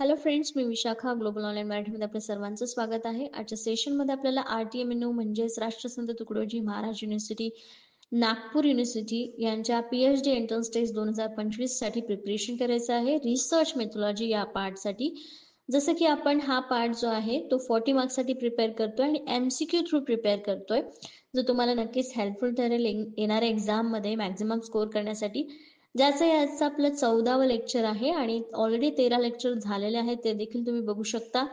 Hello friends, मी Vishakha. Global online मराठीमध्ये आपल्या सर्वांचं स्वागत आहे. आजच्या सेशनमध्ये आपल्याला RTMNU म्हणजेच राष्ट्रसंत तुकडोजी महाराज युनिव्हर्सिटी, नागपूर युनिव्हर्सिटी यांच्या PhD एंट्रन्स टेस्ट 2025 साठी प्रिपरेशन करायचं आहे. रिसर्च मेथॉलॉजी या पार्टसाठी. जसं की आपण हा पार्ट जो आहे तो 40 मार्क्ससाठी प्रिपेअर करतोय आणि MCQ थ्रू प्रिपेअर करतोय, जो तुम्हाला नक्कीच हेल्पफुल ठरेल येणाऱ्या एक्झाममध्ये मॅक्झिमम स्कोर करण्यासाठी. ज्याचं याचं आपलं 14वं लेक्चर आहे आणि ऑलरेडी 13 लेक्चर झालेले आहेत, ते देखील तुम्ही बघू शकता.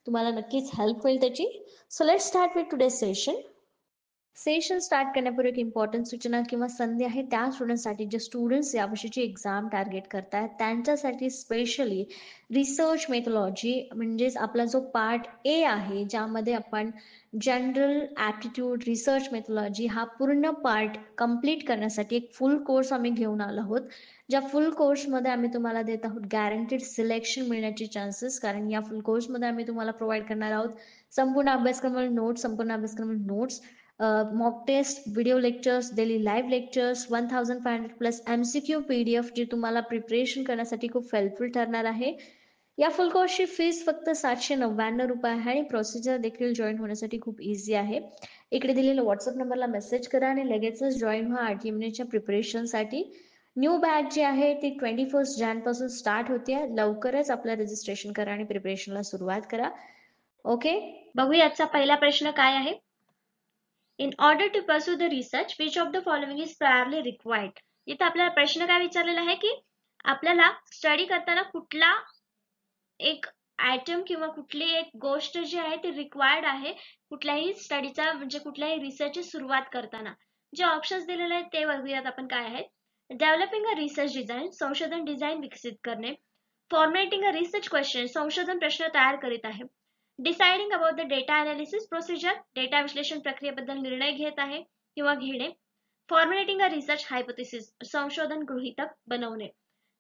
तुम्हाला नक्कीच हेल्प होईल त्याची. So let's start with today session. Session start करण्यापूर्वी एक इम्पॉर्टंट सूचना किंवा संधी आहे त्या स्टुडंटसाठी जे स्टुडंट्स यावर्षीची एक्झाम टार्गेट करतायत त्यांच्यासाठी स्पेशली रिसर्च मेथॉलॉजी म्हणजेच आपला जो पार्ट ए आहे, ज्यामध्ये आपण जनरल ॲप्टिट्यूड रिसर्च मेथॉलॉजी हा पूर्ण पार्ट कंप्लीट करण्यासाठी एक फुल कोर्स आम्ही घेऊन आलो आहोत. ज्या फुल कोर्समध्ये आम्ही तुम्हाला देत आहोत गॅरंटीड सिलेक्शन मिळण्याचे चान्सेस, कारण या फुल कोर्समध्ये आम्ही तुम्हाला प्रोव्हाइड करणार आहोत संपूर्ण अभ्यासक्रमाला नोट्स, संपूर्ण अभ्यासक्रमाला notes, mock test, video lectures, daily live lectures, 1500 plus MCQ PDF जी तुम्हाला प्रिपरेशन करण्यासाठी खूप हेल्पफुल ठरणार आहे. या फुल कोर्सची फीस फक्त 799 रुपये आहे आणि प्रोसिजर देखील जॉईन होण्यासाठी खूप इझी आहे. इकडे दिलेल्या व्हॉट्सअप नंबरला मेसेज करा आणि लगेचच जॉईन व्हा RTMNUच्या प्रिपरेशनसाठी. न्यू बॅच जी आहे ती 21 जानेवारी पासून स्टार्ट होते. लवकरच आपलं रजिस्ट्रेशन करा आणि प्रिपरेशनला सुरुवात करा. ओके, बघूया आजचा पहिला प्रश्न काय आहे. In order to pursue the research, which of the following is priorly required? इथं आपल्याला प्रश्न काय विचारलेला आहे की आपल्याला स्टडी करताना कुठला एक आयटम किंवा कुठली एक गोष्ट जी आहे ती रिक्वायर्ड आहे कुठल्याही स्टडीचा म्हणजे कुठल्याही रिसर्चची सुरुवात करताना. जे ऑप्शन्स दिलेले आहेत ते बघूयात आपण काय आहेत. डेव्हलपिंग अ रिसर्च डिझाईन, संशोधन डिझाईन विकसित करणे. फॉर्मॅटिंग अ रिसर्च क्वेश्चन, संशोधन प्रश्न तयार करीत आहे. Deciding about the data analysis procedure, data विश्लेषण प्रक्रियेबद्दल निर्णय घेत आहे किंवा घेणे. फॉर्म्युलेटिंग अ रिसर्च हायपोथेसिस, संशोधन गृहीतक बनवणे.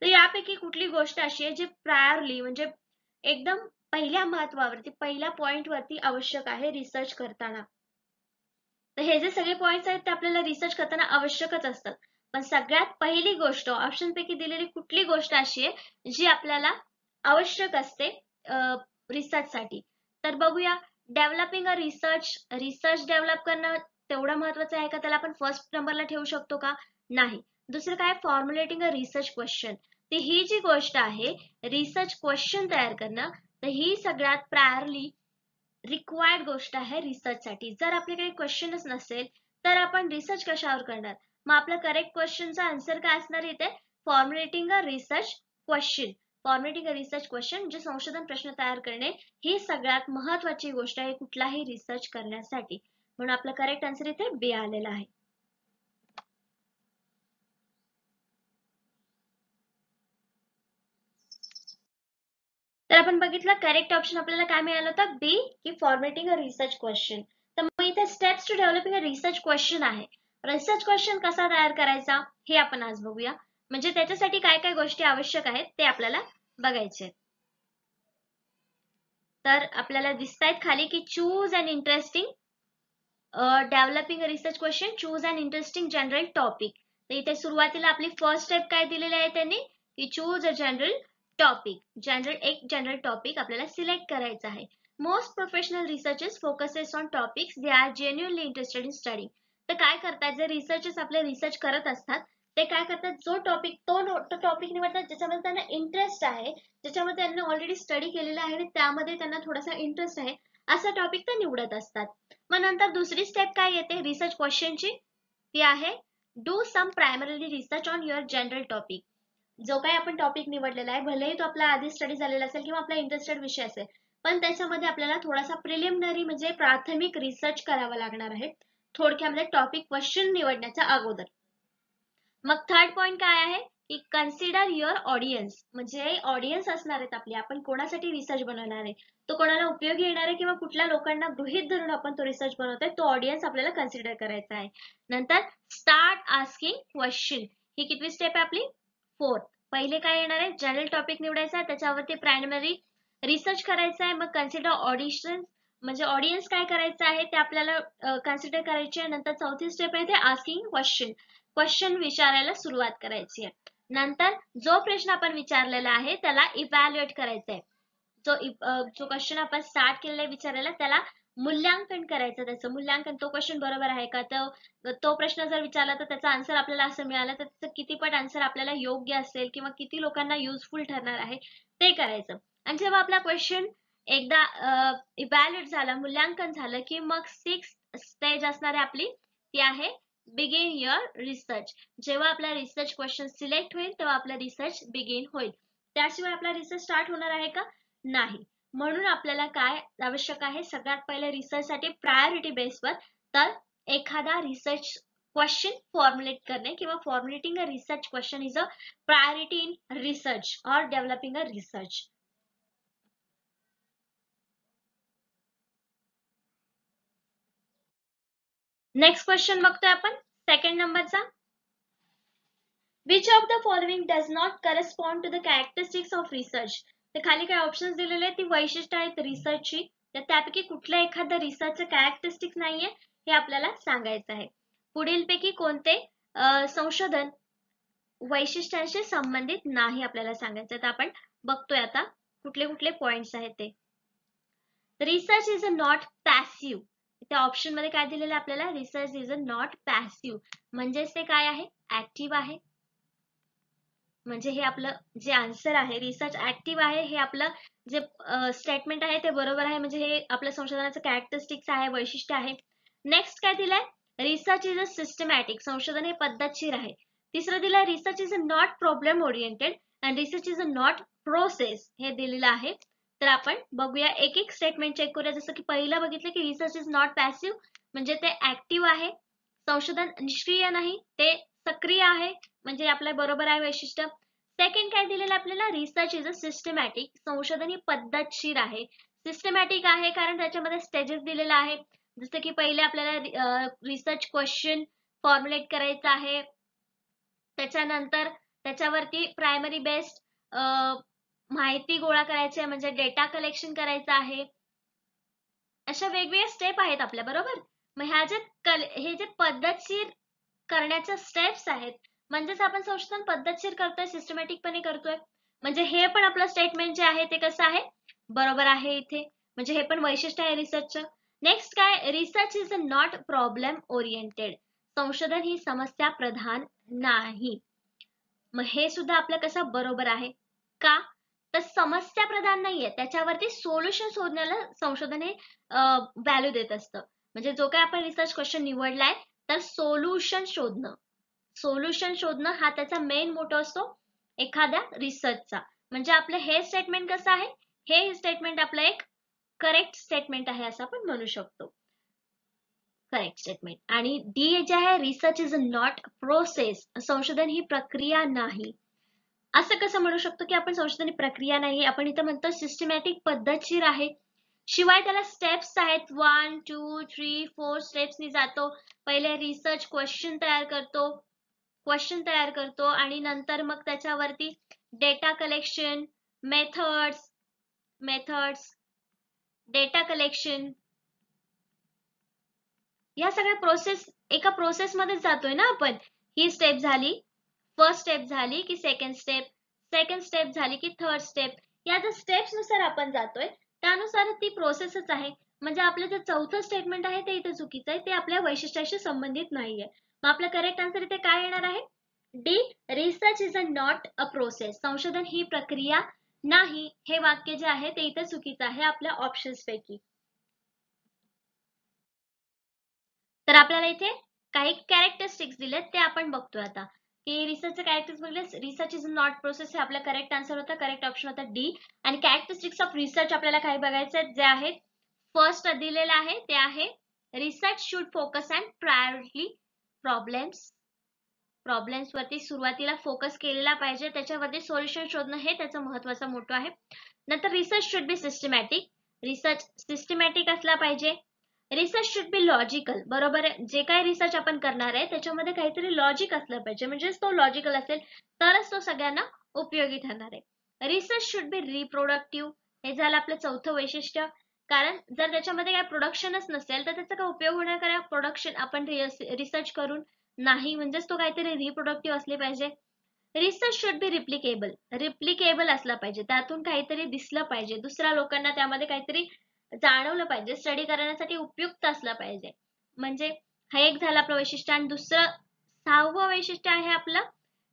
तर यापैकी कुठली गोष्ट अशी आहे जी प्रायरली म्हणजे एकदम पहिल्या महत्वावरती, पहिल्या पॉइंट वरती आवश्यक आहे रिसर्च करताना. तर हे जे सगळे पॉइंट्स आहेत ते आपल्याला रिसर्च करताना आवश्यकच असतात. पण सगळ्यात पहिली गोष्ट ऑप्शन पैकी दिलेली कुठली गोष्ट अशी आहे जी आपल्याला आवश्यक असते रिसर्च साठी. तर बघूया. Developing a research, research develop करणं तेवढं महत्वाचं आहे का त्याला आपण फर्स्ट नंबरला ठेवू शकतो का? नाही. दुसरं काय, फॉर्म्युलेटिंग अ रिसर्च क्वेश्चन. तर ही जी गोष्ट आहे रिसर्च क्वेश्चन तयार करणं, तर ही सगळ्यात प्रायरली रिक्वायर्ड गोष्ट आहे रिसर्च साठी. जर आपल्याकडे क्वेश्चनच नसेल तर आपण रिसर्च कशावर करणार? मग आपलं करेक्ट क्वेश्चनचा आन्सर काय असणार इथे? Formulating a research question. Formulating a research question म्हणजे संशोधन प्रश्न तयार करणे ही सगळ्यात महत्वाची गोष्ट आहे कुठलाही रिसर्च करण्यासाठी. म्हणून आपलं करेक्ट आन्सर इथे बी आलेला आहे. तर आपण बघितलं करेक्ट ऑप्शन आपल्याला काय मिळालं होतं? बी, की फॉर्मॅटिंग अ रिसर्च क्वेश्चन. तर मग इथे steps to developing a research question आहे. रिसर्च क्वेश्चन कसा तयार करायचा हे आपण आज बघूया. म्हणजे त्याच्यासाठी काय काय गोष्टी आवश्यक आहेत ते आपल्याला बघायचे. तर आपल्याला दिसतायत खाली की choose an interesting developing a research question, choose an interesting general topic. तर इथे सुरुवातीला आपली फर्स्ट स्टेप काय दिलेली आहे त्यांनी, की चूज अ जनरल टॉपिक. एक जनरल टॉपिक आपल्याला सिलेक्ट करायचा आहे. Most professional researchers focuses on topics they are genuinely interested in study. तर काय करतात जे रिसर्चर्स आपले रिसर्च करत असतात ते काय करतात, जो टॉपिक तो टॉपिक निवडतात ज्याच्यामध्ये त्यांना इंटरेस्ट आहे, ज्याच्यामध्ये त्यांनी ऑलरेडी स्टडी केलेला आहे आणि त्यामध्ये त्यांना थोडासा इंटरेस्ट आहे, असा टॉपिक ते निवडत असतात. मग नंतर दुसरी स्टेप काय येते रिसर्च क्वेश्चनची, ती आहे do some primary research on your general topic. जो काही आपण टॉपिक निवडलेला आहे भलेही तो आपला आधी स्टडी झालेला असेल किंवा आपला इंटरेस्टेड विषय असेल, पण त्याच्यामध्ये आपल्याला थोडासा प्रिलिमिनरी म्हणजे प्राथमिक रिसर्च करावा लागणार आहे थोडक्यामध्ये टॉपिक क्वेश्चन निवडण्याच्या अगोदर. मग थर्ड पॉइंट काय आहे की कन्सिडर युअर ऑडियन्स. म्हणजे ऑडियन्स असणार आहेत आपले, आपण कोणासाठी रिसर्च बनवणार आहे, तो कोणाला उपयोगी येणार आहे किंवा कुठल्या लोकांना गृहीत धरून आपण तो रिसर्च बनवतोय, तो ऑडियन्स आपल्याला कन्सिडर करायचा आहे. नंतर स्टार्ट आस्किंग क्वेश्चन. ही कितवी स्टेप आहे आपली? फोर्थ. पहिले काय येणार आहे, जनरल टॉपिक निवडायचा आहे, त्याच्यावरती प्रायमरी रिसर्च करायचा आहे. मग कन्सिडर ऑडिशन म्हणजे ऑडियन्स काय करायचं आहे ते आपल्याला कन्सिडर करायचे आहे. नंतर चौथी स्टेप आहे ते आस्किंग क्वेश्चन, क्वेश्चन विचारायला सुरुवात करायची आहे. नंतर जो प्रश्न आपण विचारलेला आहे त्याला इव्हॅल्युएट करायचा आहे. जो क्वेश्चन आपण स्टार्ट केलेला आहे विचारायला त्याला मूल्यांकन करायचं, त्याचं मूल्यांकन, तो क्वेश्चन बरोबर आहे का, तो प्रश्न जर विचारला तर त्याचा आन्सर आपल्याला असं मिळालं तर त्याचं कितीपट आन्सर आपल्याला योग्य असेल किंवा किती लोकांना युजफुल ठरणार आहे ते करायचं. आणि जेव्हा आपला क्वेश्चन एकदा इव्हॅल्युएट झाला, मूल्यांकन झालं, की मग 6th स्टेज असणारी आपली ती आहे बिगिन युअर रिसर्च. जेव्हा आपला रिसर्च क्वेश्चन सिलेक्ट होईल तेव्हा आपला रिसर्च बिगिन होईल. त्याशिवाय आपला रिसर्च स्टार्ट होणार आहे का, नाही. म्हणून आपल्याला काय आवश्यक आहे, सगळ्यात पहिले रिसर्च साठी प्रायोरिटी बेसवर तर एखादा रिसर्च क्वेश्चन फॉर्म्युलेट करणे किंवा formulating a research question is a priority in research और developing a research. Next question बघतोय आपण सेकंड नंबरचा. Which of the following does not correspond to the characteristics of research? तर खाली काय ऑप्शन्स दिलेले आहेत, ती वैशिष्ट्य आहेत रिसर्चची, तर त्यापैकी कुठलं एखादं रिसर्चचं कॅरेक्टरिस्टिक्स नाहीये हे आपल्याला सांगायचं आहे. पुढीलपैकी कोणते संशोधन वैशिष्ट्यांशी संबंधित नाही आपल्याला सांगायचं. तर आपण बघतोय आता कुठले कुठले पॉइंट्स आहेत ते. Research is a not passive. त्या ऑप्शन मध्ये काय दिलेलं आपल्याला, research is a not passive म्हणजेच ते काय आहे, ऍक्टिव्ह आहे. म्हणजे हे आपलं जे आन्सर आहे, रिसर्च ऍक्टिव्ह आहे, हे आपलं जे स्टेटमेंट आहे ते बरोबर आहे. म्हणजे हे आपल्या संशोधनाचं कॅरेक्टरिस्टिक्स आहे, वैशिष्ट्य आहे. नेक्स्ट काय दिलंय, रिसर्च इज अ सिस्टमॅटिक, संशोधन हे पद्धतशीर आहे. तिसरं दिलंय research is a not problem oriented and research is a not process, हे दिलेलं आहे. तर आपण बघूया एक एक स्टेटमेंट चेक करूया. जसं की पहिलं बघितलं की रिसर्च इज नॉट पॅसिव्ह म्हणजे ते ऍक्टिव्ह आहे, संशोधन निष्क्रिय नाही, ते सक्रिय आहे, म्हणजे आपलं बरोबर आहे वैशिष्ट्य. सेकंड काय दिलेलं आपल्याला, रिसर्च इज अ सिस्टमॅटिक, संशोधन ही पद्धतशीर आहे. सिस्टमॅटिक आहे कारण त्याच्यामध्ये स्टेजेस दिलेला आहे. जसं की पहिले आपल्याला रिसर्च क्वेश्चन फॉर्म्युलेट करायचं आहे, त्याच्यानंतर त्याच्यावरती प्रायमरी बेस्ड माहिती गोळा करायची आहे, म्हणजे डेटा कलेक्शन करायचं आहे. अशा वेगवेगळ्या स्टेप आहेत आपल्या बरोबर. मग हे जे पद्धतशीर करण्याच्या स्टेप्स आहेत, म्हणजेच आपण संशोधन पद्धतशीर करतोय, सिस्टमॅटिकपणे करतोय, म्हणजे हे पण आपलं स्टेटमेंट जे आहे ते कसं आहे, बरोबर आहे इथे. म्हणजे हे पण वैशिष्ट्य आहे रिसर्चचं. नेक्स्ट काय, research is a not problem oriented, संशोधन ही समस्या प्रधान नाही. मग हे सुद्धा आपलं कसं बरोबर आहे का, तर समस्या प्रधान नाहीये, त्याच्यावरती सोल्युशन शोधण्याला संशोधन हे व्हॅल्यू देत असतं. म्हणजे जो काय आपण रिसर्च क्वेश्चन निवडलाय तर सोल्युशन शोधणं हा त्याचा मेन मोटो असतो एखाद्या रिसर्चचा. म्हणजे आपलं हे स्टेटमेंट कसं आहे, हे स्टेटमेंट आपलं एक करेक्ट स्टेटमेंट आहे असं आपण म्हणू शकतो, करेक्ट स्टेटमेंट. आणि डी जे आहे, research is a not process, संशोधन ही प्रक्रिया नाही. असं कसं म्हणू शकतो की आपण संशोधन ही प्रक्रिया नाही, आपण इथं म्हणतो सिस्टमॅटिक पद्धतशीर आहे, शिवाय त्याला स्टेप्स आहेत, 1 2 3 4 स्टेप्सनी जातो. पहिले रिसर्च क्वेश्चन तयार करतो आणि नंतर मग त्याच्यावरती data collection, methods data collection, या सगळ्या एका प्रोसेस मध्ये जातोय ना आपण. ही स्टेप झाली, फर्स्ट स्टेप झाली की सेकंड स्टेप झाली की थर्ड स्टेप, या ज्या स्टेप्स नुसार आपण जातोय त्यानुसार ती प्रोसेसच आहे. म्हणजे आपलं जे चौथं स्टेटमेंट आहे ते इथे चुकीचं आहे, ते आपल्या वैशिष्ट्याशी संबंधित नाहीये. मग आपलं करेक्ट आन्सर इथे काय येणार आहे, D, research is a not a process, संशोधन ही प्रक्रिया नाही, हे वाक्य जे आहे ते इथे चुकीचं आहे आपल्या ऑप्शन्स पैकी. तर आपल्याला इथे काही कॅरेक्टरिस्टिक्स दिलेत ते आपण बघतोय आता, की रिसर्चचे कॅरेक्टर्स बघले, रिसर्च इज नॉट प्रोसेस हे आपला करेक्ट आन्सर होता, करेक्ट ऑप्शन होता डी. आणि कॅरेक्टरिस्टिक्स ऑफ रिसर्च आपल्याला काही बघायचे आहेत, जे आहेत फर्स्ट दिलेलं आहे ते आहे research should focus and priority problems वरती सुरुवातीला फोकस केलेला पाहिजे, त्याच्यावरती सोल्युशन शोधणं हे त्याचा महत्वाचा मोठो आहे. नंतर research should be systematic, research systematic असला पाहिजे. रिसर्च शुड बी लॉजिकल, बरोबर आहे, जे काही रिसर्च आपण करणार आहे त्याच्यामध्ये काहीतरी लॉजिक असलं पाहिजे, म्हणजे तो लॉजिकल असेल तरच तो सगळ्यांना उपयोगी ठरणार आहे. रिसर्च शुड बी रिप्रोडक्टिव्ह, हे झालं आपलं चौथं वैशिष्ट्य, कारण जर त्याच्यामध्ये काही प्रोडक्शनच नसेल तर त्याचा काय उपयोग होणार, का प्रोडक्शन आपण रिसर्च करून नाही, म्हणजेच तो काहीतरी रिप्रोडक्टिव्ह असले पाहिजे. रिसर्च शुड बी रिप्लिकेबल असला पाहिजे, त्यातून काहीतरी दिसलं पाहिजे, दुसऱ्या लोकांना त्यामध्ये काहीतरी जाणवलं पाहिजे, स्टडी करण्यासाठी उपयुक्त असला पाहिजे. म्हणजे हा एक झाला आपलं वैशिष्ट्य. आणि दुसरं 6वं वैशिष्ट्य आहे आपलं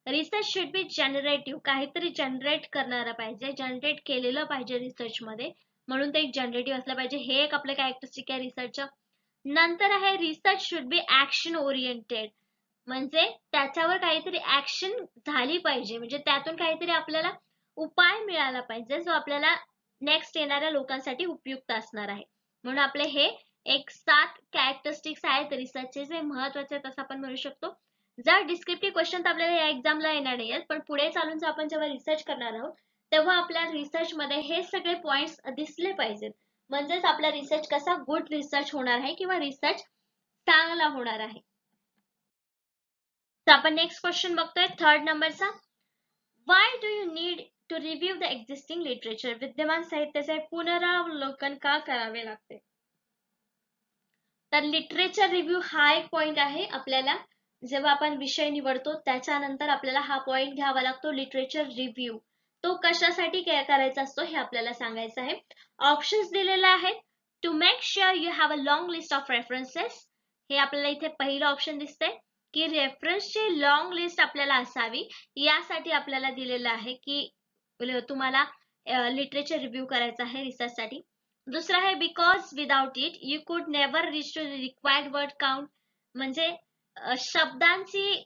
रिसर्च शुड बी जनरेटिव्ह, काहीतरी जनरेट करणारं पाहिजे, जनरेट केलेलं पाहिजे रिसर्च मध्ये, म्हणून ते एक जनरेटिव्ह असलं पाहिजे. हे एक आपलं कॅरेक्टरिस्टिक आहे रिसर्चचं. नंतर आहे research should be action oriented, म्हणजे त्याच्यावर काहीतरी ऍक्शन झाली पाहिजे, म्हणजे त्यातून काहीतरी आपल्याला उपाय मिळाला पाहिजे जो आपल्याला नेक्स्ट येणाऱ्या लोकांसाठी उपयुक्त असणार आहे. म्हणून आपले हे एक 7 कॅरेक्टरिस्टिक्स आहेत रिसर्चचे जे महत्वाचे आहेत असं आपण म्हणू शकतो. जर डिस्क्रिप्टिव्ह क्वेश्चन तर आपल्याला या एक्झामला येणार नाही आहेत, पण पुढे चालून आपण जेव्हा रिसर्च करणार आहोत तेव्हा आपल्या रिसर्च मध्ये हे सगळे पॉइंट्स दिसले पाहिजेत, म्हणजेच आपला रिसर्च कसा गुड रिसर्च होणार आहे किंवा रिसर्च चांगला होणार आहे. तर आपण नेक्स्ट क्वेश्चन बघतोय 3rd नंबरचा. Why do you need to review the existing literature, विद्यमान साहित्याचे पुनरावलोकन का करावे लागते? तर लिटरेचर रिव्ह्यू हा एक पॉइंट आहे. आपल्याला जेव्हा आपण विषय निवडतो त्याच्यानंतर आपल्याला हा पॉइंट घ्यावा लागतो, लिटरेचर रिव्ह्यू. तो कशासाठी करायचा असतो हे आपल्याला सांगायचं आहे. ऑप्शन्स दिलेले आहेत. To make sure you have a long list of references, हे आपल्याला इथे पहिलं ऑप्शन दिसतंय की रेफरन्सची लॉंग लिस्ट आपल्याला असावी, यासाठी आपल्याला दिलेलं आहे की तुम्हाला लिटरेचर रिव्ह्यू करायचं आहे रिसर्चसाठी. दुसरा आहे because without it you could never reach to required word count, म्हणजे शब्दांची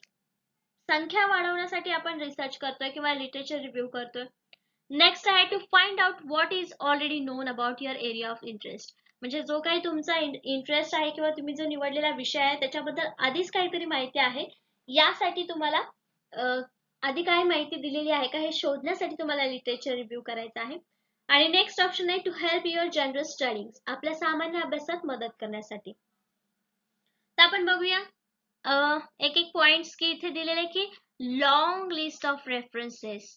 संख्या वाढवण्यासाठी आपण रिसर्च करतोय किंवा लिटरेचर रिव्ह्यू करतोय. नेक्स्ट आहे to find out what is already known about your area of interest, म्हणजे जो काही तुमचा इंटरेस्ट आहे किंवा तुम्ही जो निवडलेला विषय आहे त्याच्याबद्दल आधीच काहीतरी माहिती आहे, यासाठी तुम्हाला आधी काय माहिती दिलेली आहे का हे शोधण्यासाठी तुम्हाला लिटरेचर रिव्ह्यू करायचं आहे. आणि नेक्स्ट ऑप्शन आहे to help your general studies, आपल्या सामान्य अभ्यासात मदत करण्यासाठी. तर आपण बघूया एक एक पॉइंट्स की इथे दिलेले की लॉंग लिस्ट ऑफ रेफरन्सेस,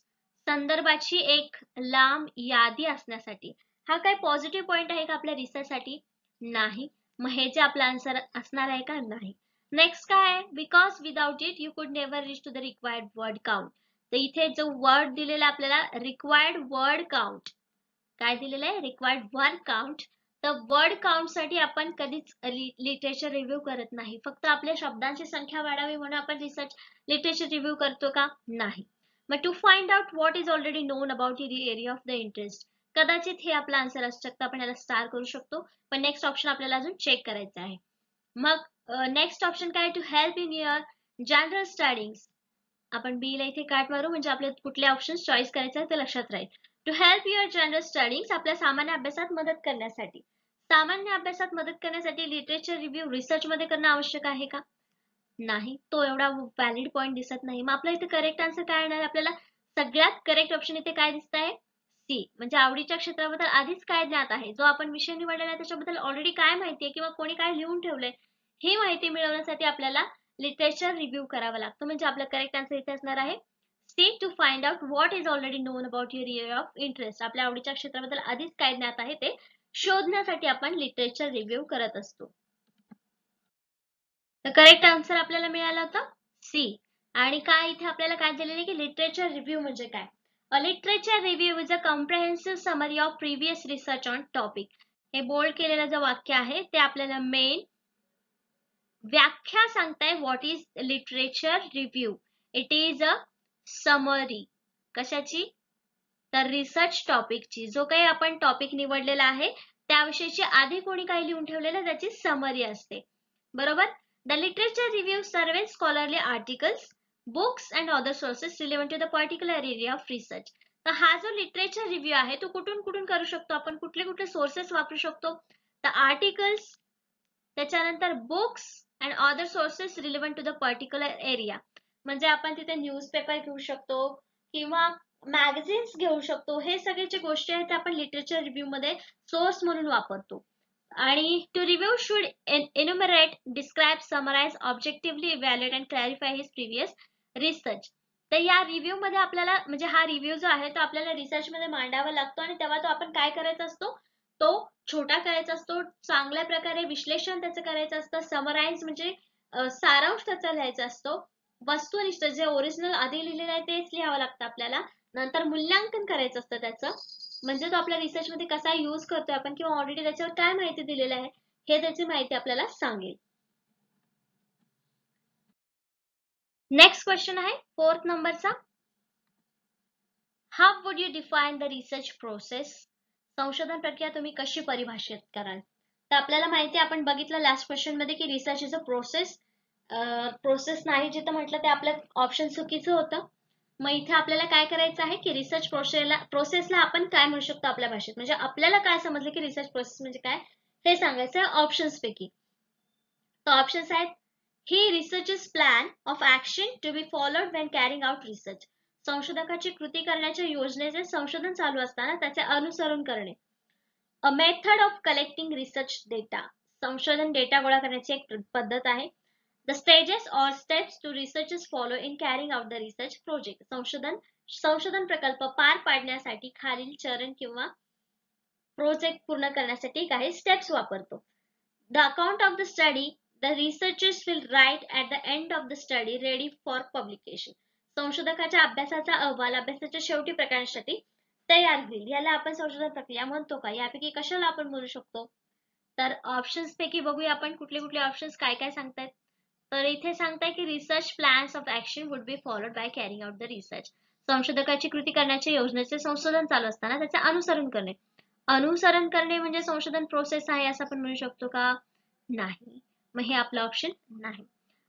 संदर्भाची एक लांब यादी असण्यासाठी. हा काय पॉझिटिव्ह पॉइंट आहे का आपल्या रिसर्चसाठी? नाही. मग हे जे आपला आन्सर असणार आहे का? नाही. नेक्स्ट काय आहे? Because without it you could never reach to the required word count. तर इथे जो वर्ड दिलेला आपल्याला रिक्वायर्ड वर्ड काउंट, काय दिलेलं आहे? Required word count. तर वर्ड काउंट साठी आपण कधीच लिटरेचर रिव्ह्यू करत नाही, फक्त आपल्या शब्दांची संख्या वाढावी म्हणून आपण रिसर्च लिटरेचर रिव्ह्यू करतो का? नाही. मग to find out what is already known about your area of the interest, कदाचित हे आपला आन्सर असू शकतं, आपण याला स्टार करू शकतो, पण नेक्स्ट ऑप्शन आपल्याला अजून चेक करायचं आहे. मग नेक्स्ट ऑप्शन काय? To help in your general studies, आपण बी ला इथे काट मारू म्हणजे आपले कुठले ऑप्शन चॉईस करायचे ते लक्षात राहील. To help your general studies, आपल्या सामान्य अभ्यासात मदत करण्यासाठी. सामान्य अभ्यासात मदत करण्यासाठी लिटरेचर रिव्ह्यू रिसर्च मध्ये करणं आवश्यक आहे का? नाही. तो एवढा व्हॅलिड पॉइंट दिसत नाही. मग आपल्या इथे करेक्ट आन्सर काय येणार? आपल्याला सगळ्यात करेक्ट ऑप्शन इथे काय दिसत आहे? सी, म्हणजे आवडीच्या क्षेत्राबद्दल आधीच काय ज्ञात आहे, जो आपण विषय निवडलेला आहे त्याच्याबद्दल ऑलरेडी काय माहिती आहे किंवा कोणी काय लिहून ठेवलंय ही माहिती मिळवण्यासाठी आपल्याला लिटरेचर रिव्ह्यू करावा लागतो. म्हणजे आपला करेक्ट आन्सर इथे असणार आहे C, to find out what is already known about your area of interest, आपल्या आवडीच्या क्षेत्राबद्दल आधीच काय ज्ञात आहे ते शोधण्यासाठी आपण लिटरेचर रिव्ह्यू करत असतो. तर करेक्ट आन्सर आपल्याला मिळाला होता सी. आणि काय इथे आपल्याला काय दिलेलं की लिटरेचर रिव्ह्यू म्हणजे काय? अ literature review is a comprehensive summary of previous research on topic. हे बोल्ड केलेलं जे वाक्य आहे ते आपल्याला मेन व्याख्या सांगताय what is literature review. It is a summary. कशाची? तर रिसर्च टॉपिकची. जो काही आपण टॉपिक निवडलेला आहे त्याविषयीची आधी कोणी काही लिहून ठेवलेलं त्याची समरी असते. बरोबर? The literature review surveys scholarly articles, books and other sources relevant to the particular area of research. तर हा जो लिटरेचर रिव्ह्यू आहे तो कुठून कुठून करू शकतो आपण? कुठले कुठले सोर्सेस वापरू शकतो? तर आर्टिकल्स, त्याच्यानंतर books and other sources relevant to the particular area, म्हणजे आपण तिथे न्यूजपेपर घेऊ शकतो किंवा मॅगझिन्स घेऊ शकतो. हे सगळे जे गोष्टी आहेत आपण लिटरेचर रिव्ह्यू मध्ये सोर्स म्हणून वापरतो. आणि to review should enumerate, describe, summarise, objectively evaluate and clarify his previous research. तर या रिव्ह्यू मध्ये आपल्याला म्हणजे हा रिव्ह्यू जो आहे तो आपल्याला रिसर्च मध्ये मांडावा लागतो आणि तेव्हा तो आपण काय करायचा असतो? तो छोटा करायचा असतो, चांगल्या प्रकारे विश्लेषण त्याचं करायचं असतं, समराइज म्हणजे सारांश त्याचा लिहायचा असतो, वस्तुनिष्ठ जे ओरिजिनल आधी लिहिलेलं आहे तेच लिहावं लागतं आपल्याला. नंतर मूल्यांकन करायचं असतं त्याचं, म्हणजे तो आपल्या रिसर्च मध्ये कसा यूज करतोय आपण किंवा ऑलरेडी त्याच्यावर काय माहिती दिलेली आहे हे त्याची माहिती आपल्याला सांगेल. नेक्स्ट क्वेश्चन आहे 4th नंबरचा. How would you define the research process? संशोधन प्रक्रिया तुम्ही कशी परिभाषित कराल? तर आपल्याला माहिती आहे, आपण बघितलं लास्ट क्वेश्चन मध्ये की research is a process. Process नाही जिथं म्हटलं ते आपलं ऑप्शन चुकीचं होतं. मग इथे आपल्याला काय करायचं आहे की रिसर्च प्रोसेसला आपण काय म्हणू शकतो आपल्या भाषेत, म्हणजे आपल्याला काय समजलं की रिसर्च प्रोसेस म्हणजे काय हे सांगायचं आहे ऑप्शन्स पैकी. तर ऑप्शन्स आहेत, ही researches plan of action to be followed when carrying out research. संशोधकाची कृती करण्याच्या योजनेचे संशोधन चालू असताना त्याचे अनुसरण करणे. A method of collecting research data. संशोधन डेटा गोळा करण्याची एक पद्धत आहे. The stages or steps to researchers follow in carrying out the research project. संशोधन प्रकल्प पार पाडण्यासाठी खालील चरण किंवा प्रोजेक्ट पूर्ण करण्यासाठी काही स्टेप्स वापरतो. The account of the study the researchers will write at the end of the study ready for publication. संशोधकाच्या अभ्यासाचा अहवाल अभ्यासाच्या शेवटी प्रकाशनासाठी तयार होईल. याला आपण संशोधन प्रक्रिया म्हणतो का? यापैकी कशाला आपण म्हणू शकतो? तर ऑप्शन्स पैकी बघूया आपण कुठले कुठले ऑप्शन्स काय काय सांगतायत. तर इथे सांगताय की research plans of action would be followed by carrying out the research. संशोधकाची कृती करण्याच्या योजनेचे संशोधन चालू असताना त्याचे अनुसरण करणे. अनुसरण करणे म्हणजे संशोधन प्रोसेस आहे असं आपण म्हणू शकतो का? नाही. मग हे आपलं ऑप्शन नाही.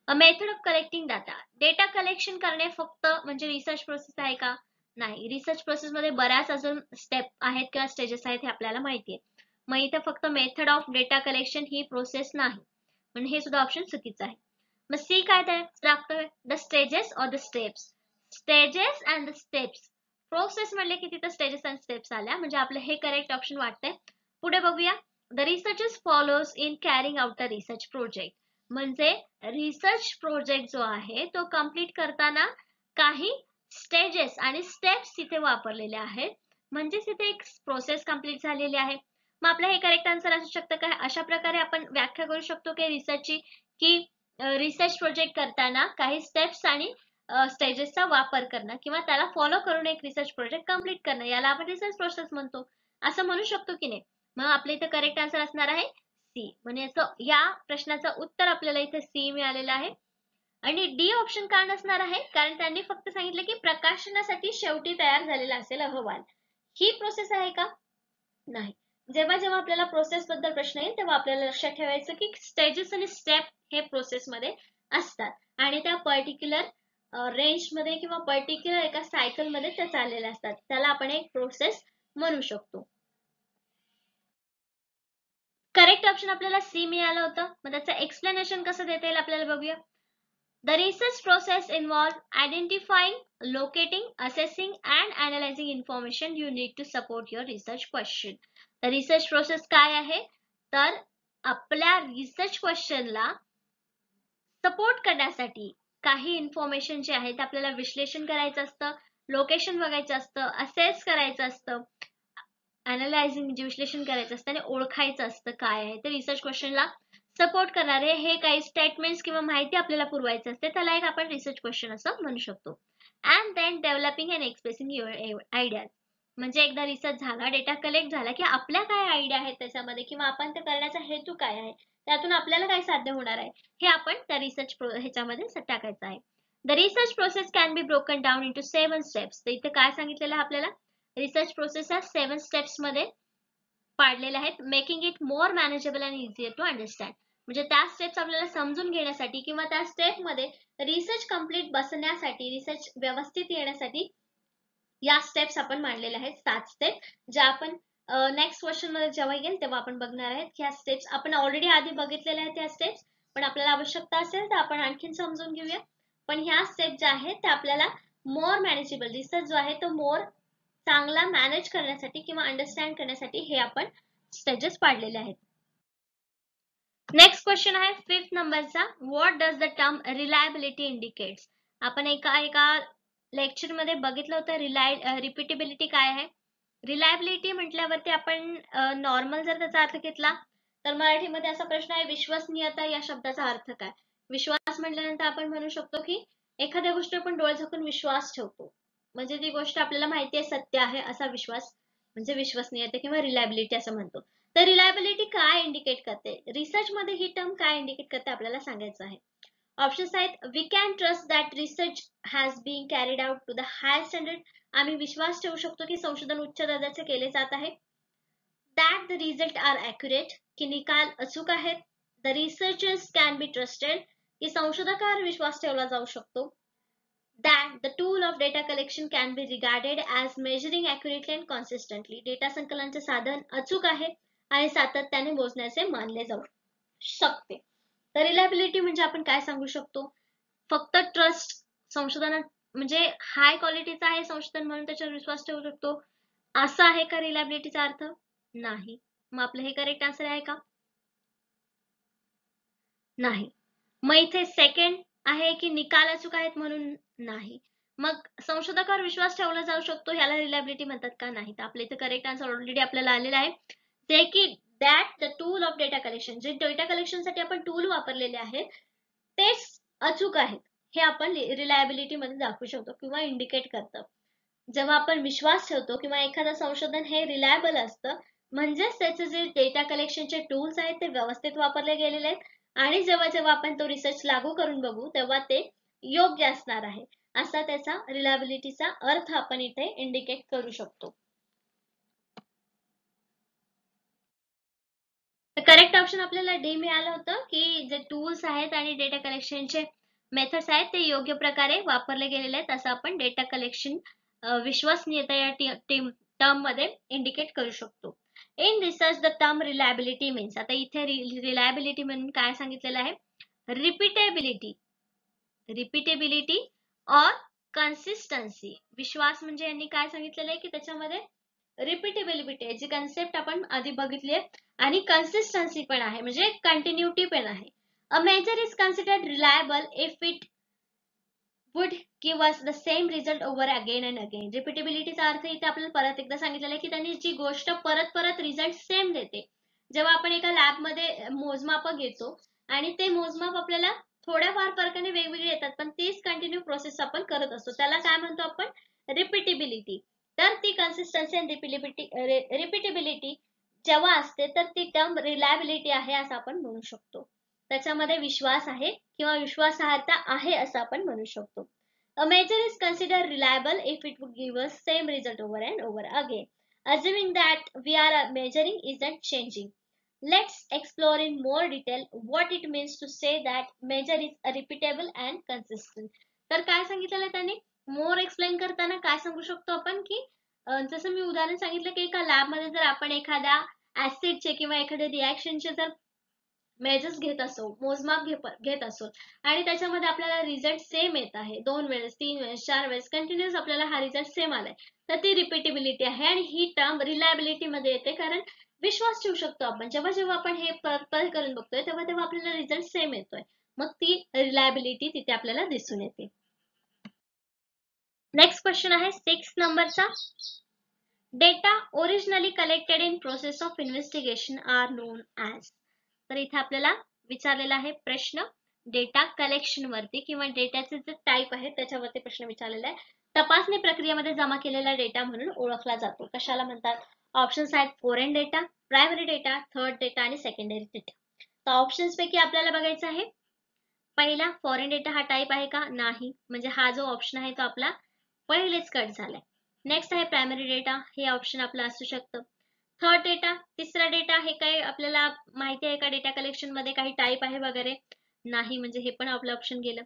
अ method of collecting data. Data collection करणे फक्त म्हणजे रिसर्च प्रोसेस आहे का? नाही. रिसर्च प्रोसेस मध्ये बऱ्याच अजून स्टेप आहेत किंवा स्टेजेस आहेत हे आपल्याला माहिती आहे. मग इथे फक्त method of data collection he process नाही, म्हणजे हे सुद्धा ऑप्शन चुकीचं आहे. मग सी काय दाखवतोय? The stages or the steps. Stages and the steps. Process म्हणले की तिथं स्टेजेस अँड स्टेप्स आल्या, म्हणजे आपलं हे करेक्ट ऑप्शन वाटतंय. पुढे बघूया. The researchers follows in carrying out the research project. म्हणजे रिसर्च प्रोजेक्ट जो आहे तो कम्प्लीट करताना काही स्टेजेस आणि स्टेप्स तिथे वापरलेले आहेत, म्हणजेच तिथे एक प्रोसेस कम्प्लीट झालेली आहे. मग आपलं हे करेक्ट आन्सर असू शकतं का? अशा प्रकारे आपण व्याख्या करू शकतो की रिसर्चची की रिसर्च प्रोजेक्ट करताना काही स्टेप्स आणि स्टेजेसचा वापर करणं किंवा त्याला फॉलो करून एक रिसर्च प्रोजेक्ट कम्प्लीट करणं, याला आपण रिसर्च प्रोसेस म्हणतो, असं म्हणू शकतो की नाही? मग आपल्या इथे करेक्ट आन्सर असणार आहे सी. म्हणजे या प्रश्नाचं उत्तर आपल्याला इथे सी मिळालेलं आहे. आणि डी ऑप्शन का नसणार आहे? कारण त्यांनी फक्त सांगितलं की प्रकाशनासाठी शेवटी तयार झालेला असेल अहवाल. ही प्रोसेस आहे का? नाही. जेव्हा जेव्हा आपल्याला प्रोसेस बद्दल प्रश्न येईल तेव्हा आपल्याला लक्षात ठेवायचं की स्टेजेस आणि स्टेप हे प्रोसेस मध्ये असतात आणि त्या पर्टिक्युलर रेंज मध्ये किंवा पर्टिक्युलर एका सायकल मध्ये त्या चाललेल्या असतात, त्याला आपण एक प्रोसेस म्हणू शकतो. करेक्ट ऑप्शन आपल्याला सी मिळालं होतं. मग त्याचं एक्सप्लेनेशन कसं देता येईल आपल्याला बघूया. The research process involves identifying, locating, assessing and analyzing information you need to support your research question. तर रिसर्च प्रोसेस काय आहे? तर आपल्या रिसर्च क्वेश्चनला सपोर्ट करण्यासाठी काही इन्फॉर्मेशन जे आहे ते आपल्याला विश्लेषण करायचं असतं, लोकेशन बघायचं असतं, असेस करायचं असतं, अनालायझिंग म्हणजे विश्लेषण करायचं असतं आणि ओळखायचं असतं काय आहे. तर रिसर्च क्वेश्चनला सपोर्ट करणारे हे काही स्टेटमेंट्स किंवा माहिती आपल्याला पुरवायचं असते, त्याला एक आपण रिसर्च क्वेश्चन असं म्हणू शकतो. And then developing and expressing your ideas. म्हणजे एकदा रिसर्च झाला, डेटा कलेक्ट झाला की आपल्या काय आयडिया आहेत त्याच्यामध्ये किंवा आपण ते करण्याचा हेतू काय आहे, त्यातून आपल्याला काय साध्य होणार आहे, हे आपण त्या रिसर्च ह्याच्यामध्ये टाकायचं आहे. The research process can be broken down into 7 steps. तर इथे काय सांगितलेलं आहे आपल्याला? रिसर्च प्रोसेस ह्या 7 स्टेप्स मध्ये पाडलेल्या आहेत. Making it more manageable and easier to understand. म्हणजे त्या स्टेप्स आपल्याला समजून घेण्यासाठी किंवा त्या स्टेप मध्ये रिसर्च कम्प्लीट बसण्यासाठी, रिसर्च व्यवस्थित येण्यासाठी या स्टेप्स आपण मांडलेल्या आहेत 7 स्टेप, ज्या आपण नेक्स्ट क्वेश्चन मध्ये जेव्हा येईल तेव्हा आपण बघणार आहेत. ह्या स्टेप्स आपण ऑलरेडी आधी बघितलेल्या आहेत. त्या स्टेप्स पण आपल्याला आवश्यकता असेल तर आपण आणखीन समजून घेऊया. पण ह्या स्टेप ज्या आहेत त्या आपल्याला मोर मॅनेजेबल रिसर्च जो आहे तो मोर चांगला मॅनेज करण्यासाठी किंवा अंडरस्टँड करण्यासाठी हे आपण स्टेजेस पाडलेले आहेत. नेक्स्ट क्वेश्चन आहे 5th नंबरचा. What does the term reliability indicates. आपण एका लेक्चर मध्ये बघितलं होतं रिपीटेबिलिटी काय आहे. रिलायबिलिटी म्हटल्यावरती आपण नॉर्मल जर त्याचा अर्थ घेतला तर मराठीमध्ये असा प्रश्न आहे, विश्वसनीयता या शब्दाचा अर्थ काय? विश्वास म्हटल्यानंतर आपण म्हणू शकतो की एखाद्या गोष्टीवर आपण डोळे झाकून विश्वास ठेवतो. म्हणजे ती गोष्ट आपल्याला माहिती आहे सत्य आहे असा विश्वास म्हणजे विश्वसनीयता किंवा रिलायबिलिटी असं म्हणतो. तर रिलायबिलिटी काय इंडिकेट करते? रिसर्च मध्ये ही टर्म काय इंडिकेट करते आपल्याला सांगायचं आहे. ऑप्शन्स आहेत we can trust that research has been carried out to the high standard. आम्ही विश्वास ठेवू शकतो की संशोधन उच्च दर्जाचे केले जात आहे. That the result are accurate, की निकाल अचूक आहेत. The researchers can be trusted, की संशोधकावर विश्वास ठेवला जाऊ शकतो. That the tool of data collection can be regarded as measuring accurately and consistently. Data संकलनाचे साधन अचूक आहे आणि सातत्याने मोजण्याचे मानले जाऊ शकते. तर रिलायबिलिटी म्हणजे आपण काय सांगू शकतो? फक्त ट्रस्ट, संशोधनात म्हणजे हाय क्वालिटीचा आहे संशोधन म्हणून त्याच्यावर विश्वास ठेवू शकतो असा आहे का रिलायबिलिटीचा अर्थ? नाही. मग आपलं हे करेक्ट आन्सर आहे का? नाही. मग इथे सेकंड आहे की निकाल अचूक आहेत म्हणून नाही. मग संशोधकावर विश्वास ठेवला जाऊ शकतो ह्याला रिलायबिलिटी म्हणतात का? नाही. तर आपल्या इथे करेक्ट आन्सर ऑलरेडी आपल्याला आलेला आहे. ते की that the tool of data collection, जे डेटा कलेक्शनसाठी आपण टूल वापरलेले आहेत तेच अचूक आहेत. हे आपण रिलायबिलिटी मध्ये दाखवू शकतो किंवा इंडिकेट करतं. जेव्हा आपण विश्वास ठेवतो किंवा एखादं संशोधन हे रिलायबल असतं म्हणजेच त्याचे जे डेटा कलेक्शनचे टूल्स आहेत ते व्यवस्थित वापरले गेलेले आहेत आणि जेव्हा जेव्हा आपण तो रिसर्च लागू करून बघू तेव्हा ते योग्य असणार आहे असा त्याचा रिलायबिलिटीचा अर्थ आपण इथे इंडिकेट करू शकतो. करेक्ट ऑप्शन आपल्याला डी मिळालं होतं की जे टूल्स आहेत आणि डेटा कलेक्शनचे मेथड्स आहेत ते योग्य प्रकारे वापरले गेलेले आहेत असं आपण डेटा कलेक्शन विश्वसनीयता या टर्म मध्ये इंडिकेट करू शकतो. In research the term reliability means, आता इथे रिलायबिलिटी म्हणून काय सांगितलेलं आहे? रिपीटेबिलिटी, रिपीटेबिलिटी और कन्सिस्टन्सी. विश्वास म्हणजे यांनी काय सांगितलेलं आहे की त्याच्यामध्ये रिपीटेबिलिटी आहे जी कन्सेप्ट आपण आधी बघितली आहे आणि कन्सिस्टन्सी पण आहे म्हणजे कंटिन्युटी पण आहे. A major is considered reliable if it would give us the same result over again and again. रिपीटेबिलिटीचा अर्थ इथे आपल्याला परत एकदा सांगितलेला आहे की त्यांनी जी गोष्ट परत परत रिझल्ट सेम देते. जेव्हा आपण एका लॅब मध्ये मोजमाप घेतो आणि ते मोजमाप आपल्याला थोड्याफार फरकाने वेगवेगळे येतात पण तीच कंटिन्यू प्रोसेस आपण करत असतो त्याला काय म्हणतो आपण? रिपीटेबिलिटी. तर ती कन्सिस्टन्सी आणि रिपीटेबिलिटी जेव्हा असते तर ती टर्म रिलायबिलिटी आहे असं आपण म्हणू शकतो. त्याच्यामध्ये विश्वास आहे किंवा विश्वासार्हता आहे असं आपण म्हणू शकतो. A measure is considered reliable if it would give us same result over and over again. Assuming that we are measuring isn't changing. Let's explore in more detail what it means to say that measure is repeatable and consistent. तर काय सांगितलेलं आहे त्याने? मोर explain करताना काय सांगू शकतो आपण की जसं मी उदाहरण सांगितलं की एका लॅब मध्ये जर आपण एखाद्या ऍसिडचे किंवा एखाद्या रिएक्शनचे जर मेजर्स घेत असो, मोजमाप घेत असो आणि त्याच्यामध्ये आपल्याला रिझल्ट सेम येत आहे 2 वेळेस 3 वेळेस 4 वेळेस कंटिन्युअस आपल्याला हा रिझल्ट सेम आलाय तर ती रिपीटेबिलिटी आहे आणि ही टर्म रिलायबिलिटी मध्ये येते कारण विश्वास ठेवू शकतो आपण जेव्हा जेव्हा आपण हे परत करून बघतोय तेव्हा तेव्हा आपल्याला रिझल्ट सेम येतोय मग ती रिलायबिलिटी तिथे आपल्याला दिसून येते. नेक्स्ट क्वेश्चन आहे 6 नंबरचा. Data originally collected in process of investigation are known as. तर इथे आपल्याला विचारलेला आहे प्रश्न डेटा कलेक्शन वरती किंवा डेटाचे जे टाईप आहे त्याच्यावरती प्रश्न विचारलेला आहे. तपासणी प्रक्रियेमध्ये जमा केलेला डेटा म्हणून ओळखला जातो. कशाला म्हणतात? ऑप्शन्स आहेत foreign data, primary data, third data आणि सेकंडरी डेटा. तर ऑप्शन्स पैकी आपल्याला बघायचं आहे पहिला फॉरेन डेटा हा टाईप आहे का? नाही, म्हणजे हा जो ऑप्शन आहे तो आपला पहिलेच कट झालाय. नेक्स्ट आहे प्रायमरी डेटा, हे ऑप्शन आपलं असू शकतं. थर्ड डेटा, तिसरा डेटा हे काय आपल्याला माहिती आहे का डेटा कलेक्शन मध्ये काही टाईप आहे वगैरे? नाही, म्हणजे हे पण आपलं ऑप्शन गेलं.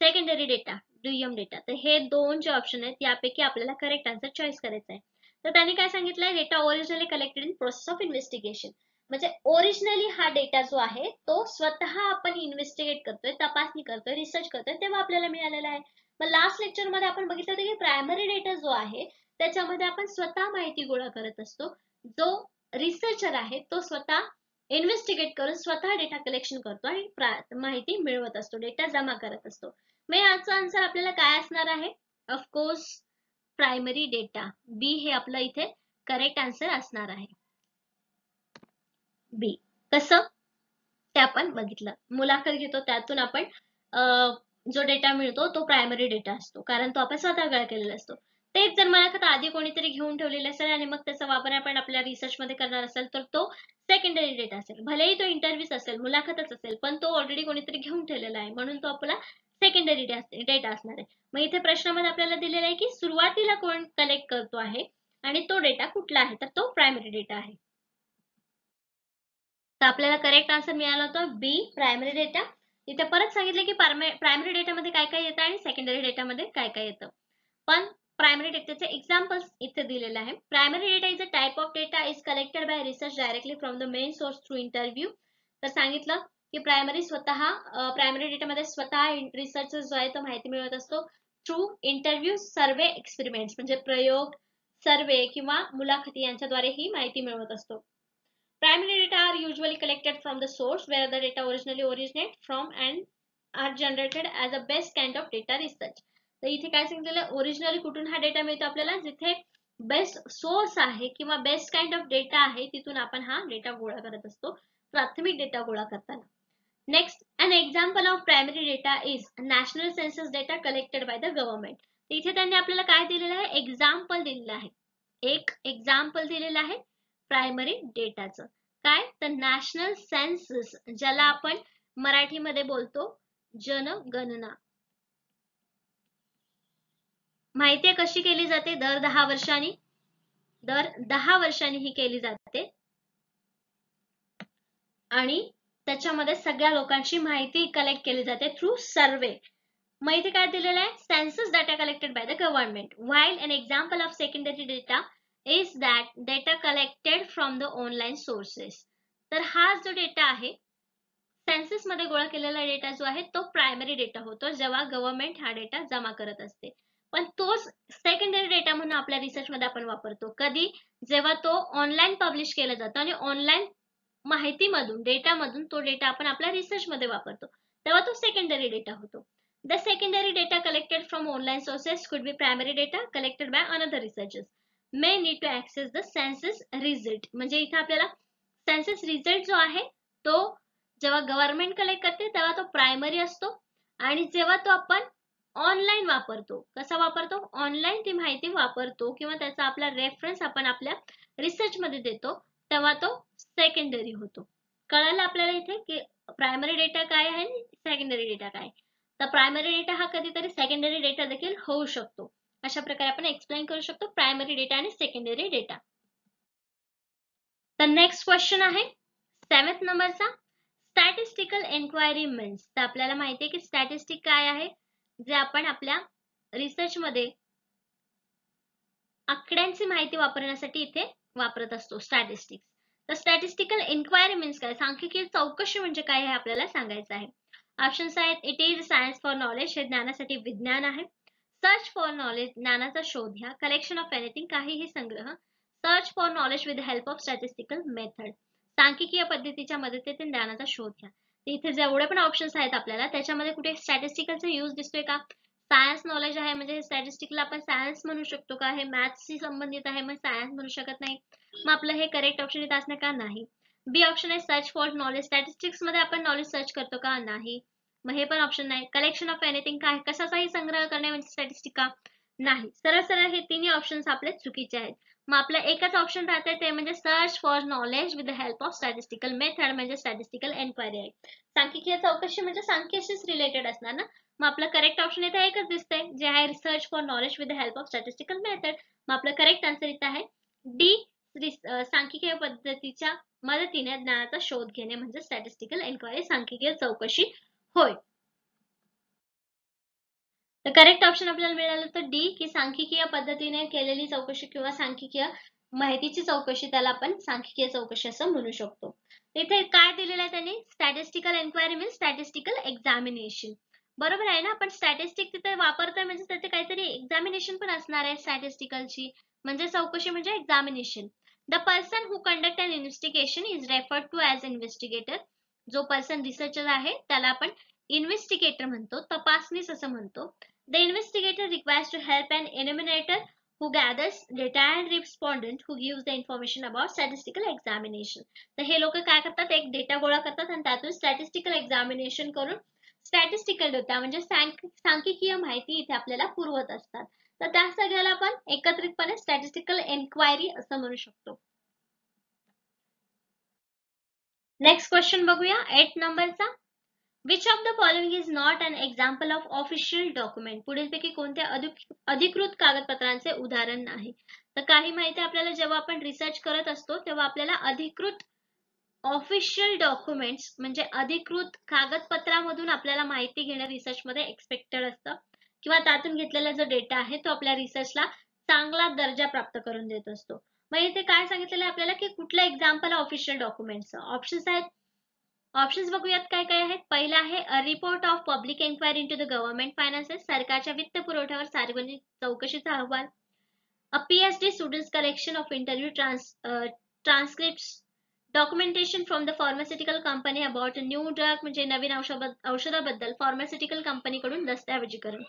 सेकंडरी डेटा, दुय्यम डेटा, तर हे दोन जे ऑप्शन आहेत यापैकी आपल्याला करेक्ट आन्सर चॉईस करायचा आहे. तर त्यांनी काय सांगितलंय? Data originally collected in process of investigation, म्हणजे ओरिजिनली हा डेटा जो आहे तो स्वतः आपण इन्व्हेस्टिगेट करतोय, तपासणी करतोय, रिसर्च करतोय तेव्हा आपल्याला मिळालेला आहे. मग लास्ट लेक्चर मध्ये आपण बघितलं होतं की प्रायमरी डेटा जो आहे त्याच्यामध्ये आपण स्वतः माहिती गोळा करत असतो. जो रिसर्चर आहे तो स्वतः इन्व्हेस्टिगेट करून स्वतः डेटा कलेक्शन करतो आणि माहिती मिळवत असतो, डेटा जमा करत असतो. मग याचा आन्सर आपल्याला काय असणार आहे? ऑफकोर्स प्रायमरी डेटा, बी हे आपलं इथे करेक्ट आन्सर असणार आहे. बी कसं ते आपण बघितलं, मुलाखत घेतो त्यातून आपण जो डेटा मिळतो तो प्रायमरी डेटा असतो, कारण तो आपण स्वतः गोळा केलेला असतो. तेच जर मुलाखत आधी कोणीतरी घेऊन ठेवलेलं असेल आणि मग त्याचा वापर आपण आपल्या रिसर्चमध्ये करणार असेल तर तो सेकंडरी डेटा असेल. भलेही तो इंटरव्ह्यूच असेल, मुलाखतच असेल, पण तो ऑलरेडी कोणीतरी घेऊन ठेवलेला आहे, म्हणून तो आपला सेकंडरी डेटा असणार आहे. मग इथे प्रश्नामध्ये आपल्याला दिलेलं आहे की सुरुवातीला कोण कलेक्ट करतो आहे आणि तो डेटा कुठला आहे, तर तो प्रायमरी डेटा आहे. तर आपल्याला करेक्ट आन्सर मिळाला होता बी, प्रायमरी डेटा. इथे परत सांगितलं की प्रायमरी डेटामध्ये काय काय येतं आणि सेकंडरी डेटामध्ये काय काय येतं. पण प्रायमरी डेटाचे एक्झाम्पल्स इथे दिलेले आहे. Primary data is a type of data is collected by research directly from the main source through interview. तर सांगितलं की प्रायमरी डेटामध्ये स्वतः रिसर्च जो आहे तो माहिती मिळवत असतो थ्रू इंटरव्ह्यू, सर्वे, एक्सपेरिमेंट्स म्हणजे प्रयोग, सर्वे किंवा मुलाखती यांच्याद्वारे ही माहिती मिळवत असतो. Primary data are usually collected from the source where the data originally originate from and are generated as a best kind of data research. तर इथे काय सांगितलेलं, ओरिजिनली कुठून हा डेटा मिळतो आपल्याला, जिथे बेस्ट सोर्स आहे किंवा बेस्ट काइंड ऑफ डेटा आहे तिथून आपण हा डेटा गोळा करत असतो, प्राथमिक डेटा गोळा करताना. Next, an example of primary data is national census data collected by the government. इथे त्यांनी आपल्याला काय दिलेलं आहे, एक्झाम्पल दिलेलं आहे. एक एक्झाम्पल दिलेलं आहे प्रायमरी डेटाचं. काय, तर नॅशनल सेन्सस, ज्याला आपण मराठीमध्ये बोलतो जनगणना. माहितीये कशी केली जाते, दर 10 वर्षांनी ही केली जाते आणि त्याच्यामध्ये सगळ्या लोकांची माहिती कलेक्ट केली जाते थ्रू सर्वे. मग इथे काय दिलेलं आहे, census data collected by the government, while an example of secondary data is that data collected from the online sources. तर हा जो डेटा आहे, सेन्सस मध्ये गोळा केलेला डेटा जो आहे तो प्रायमरी डेटा होतो, जेव्हा गव्हर्नमेंट हा डेटा जमा करत असते. पण तोच सेकंडरी डेटा म्हणून आपल्या रिसर्च मध्ये आपण वापरतो कधी, जेव्हा तो ऑनलाईन पब्लिश केला जातो आणि ऑनलाईन माहितीमधून, डेटामधून तो डेटा आपण आपल्या रिसर्च मध्ये वापरतो, तेव्हा तो सेकंडरी डेटा होतो. The secondary data collected from online sources could be primary data collected by another researchers may need to access the census result. म्हणजे इथे आपल्याला सेन्सस रिझल्ट जो आहे तो जेव्हा गव्हर्नमेंट कलेक्ट करते तेव्हा तो प्रायमरी असतो आणि जेव्हा तो आपण ऑनलाईन वापरतो, कसा वापरतो, ऑनलाईन ती माहिती वापरतो किंवा त्याचा आपला रेफरन्स आपण आपल्या रिसर्च मध्ये देतो, तेव्हा तो सेकंडरी होतो. कळालं आपल्याला इथे की प्रायमरी डेटा काय आहे आणि सेकंडरी डेटा काय. तर प्रायमरी डेटा हा कधीतरी सेकंडरी डेटा देखील होऊ शकतो. अशा प्रकारे आपण एक्सप्लेन करू शकतो प्रायमरी डेटा आणि सेकंडरी डेटा. तर नेक्स्ट क्वेश्चन आहे 7th नंबरचा, स्टॅटिस्टिकल एन्क्वायरी मीन्स. तर आपल्याला माहिती आहे की स्टॅटिस्टिक काय आहे, जे आपण आपल्या रिसर्च मध्ये आकड्यांची माहिती वापरण्यासाठी इथे वापरत असतो स्टॅटिस्टिक्स. तर स्टॅटिस्टिकल एन्क्वायरी मीन्स काय, सांख्यिकीय चौकशी म्हणजे काय हे आपल्याला सांगायचं आहे. ऑप्शन्स आहेत, it is science for knowledge, हे ज्ञानासाठी विज्ञान आहे. सर्च फॉर नॉलेज, ज्ञानाचा शोध घ्या. कलेक्शन ऑफ एनिथिंग, काहीही संग्रह. Search for knowledge with help of statistical method, सांख्यिकीय पद्धतीच्या मदतीने ज्ञानाचा शोध घ्या. इथे जेवढे पण ऑप्शन्स आहेत आपल्याला त्याच्यामध्ये कुठे स्टॅटिस्टिकलचा यूज दिसतोय का, सायन्स नॉलेज आहे म्हणजे स्टॅटिस्टिकला आपण सायन्स म्हणू शकतो का, हे मॅथ्सशी संबंधित आहे मग सायन्स म्हणू शकत नाही, मग आपलं हे करेक्ट ऑप्शन येत असणे का, नाही. बी ऑप्शन आहे सर्च फॉर नॉलेज, स्टॅटिस्टिक्स मध्ये आपण नॉलेज सर्च करतो का, नाही, मग हे पण ऑप्शन नाही. कलेक्शन ऑफ एनिथिंग, काय कशाचाही संग्रह करणे म्हणजे स्टॅटिस्टिक का, नाही. सरळ सरळ हे तिन्ही ऑप्शन्स आपले चुकीचे आहेत. मग आपलं एकच ऑप्शन राहते ते म्हणजे search for knowledge with the help of statistical method म्हणजे स्टॅटिस्टिकल एन्क्वायरी आहे. सांख्यिकीय चौकशी म्हणजे सांख्याशीच रिलेटेड असणार ना, मग आपलं करेक्ट ऑप्शन इथे एकच दिसतंय जे आहे research for knowledge with the help of statistical method. मग आपलं करेक्ट आन्सर इथे आहे डी, सांख्यिकीय पद्धतीच्या मदतीने ज्ञानाचा शोध घेणे म्हणजे स्टॅटिस्टिकल एन्क्वायरी, सांख्यिकीय चौकशी होय. तर करेक्ट ऑप्शन आपल्याला मिळालं तर डी, की सांख्यिकीय पद्धतीने केलेली चौकशी किंवा सांख्यिकीय माहितीची चौकशी, त्याला आपण सांख्यिकीय चौकशी असं म्हणू शकतो. इथे काय दिलेलं आहे त्यांनी, statistical enquiry means statistical examination. बरोबर आहे ना, आपण स्टॅटिस्टिक तिथे वापरतोय म्हणजे त्याचे काहीतरी एक्झामिनेशन पण असणार आहे स्टॅटिस्टिकलची, म्हणजे चौकशी म्हणजे एक्झामिनेशन. The person who conduct an investigation is referred to as investigator. जो पर्सन रिसर्चर आहे त्याला आपण इन्व्हेस्टिगेटर म्हणतो, तपासनीस असं म्हणतो. The investigator requires to help an enumerator who gathers data and respondent who gives the information about statistical examination. तर हे लोक काय करतात, एक डेटा गोळा करतात आणि त्यातून स्टॅटिस्टिकल एक्झामिनेशन करून स्टॅटिस्टिकल डेटा म्हणजे सांख्यिकीय माहिती इथे आपल्याला पुरवत असतात. तर त्या सगळ्याला आपण एकत्रितपणे स्टॅटिस्टिकल एन्क्वायरी असं म्हणू शकतो. नेक्स्ट क्वेश्चन बघूया 8 नंबरचा. Which of the following is not an example of official document? पुढीलपैकी कोणत्या अधिकृत कागदपत्रांचे उदाहरण नाही? तर काही माहिती आपल्याला जेव्हा आपण रिसर्च करत असतो तेव्हा आपल्याला अधिकृत ऑफिशियल डॉक्युमेंट्स म्हणजे अधिकृत कागदपत्रामधून आपल्याला माहिती घेणं रिसर्च मध्ये एक्सपेक्टेड असतं किंवा त्यातून घेतलेला जो डेटा आहे तो आपल्या रिसर्चला चांगला दर्जा प्राप्त करून देत असतो. मग इथे काय सांगितलेलं आहे आपल्याला की कुठलं एक्झाम्पल ऑफिशियल डॉक्युमेंट्स? ऑप्शन्स आहेत. ऑप्शन्स बघूयात काय काय आहेत. पहिला आहे a report of public enquiry into the government finances, सरकारच्या वित्त पुरवठ्यावर सार्वजनिक चौकशीचा अहवाल. A PhD students collection of interview transcripts, documentation from the pharmaceutical company about a new drug म्हणजे नवीन औषधाबद्दल फार्मास्युटिकल कंपनीकडून दस्तऐवजीकरण.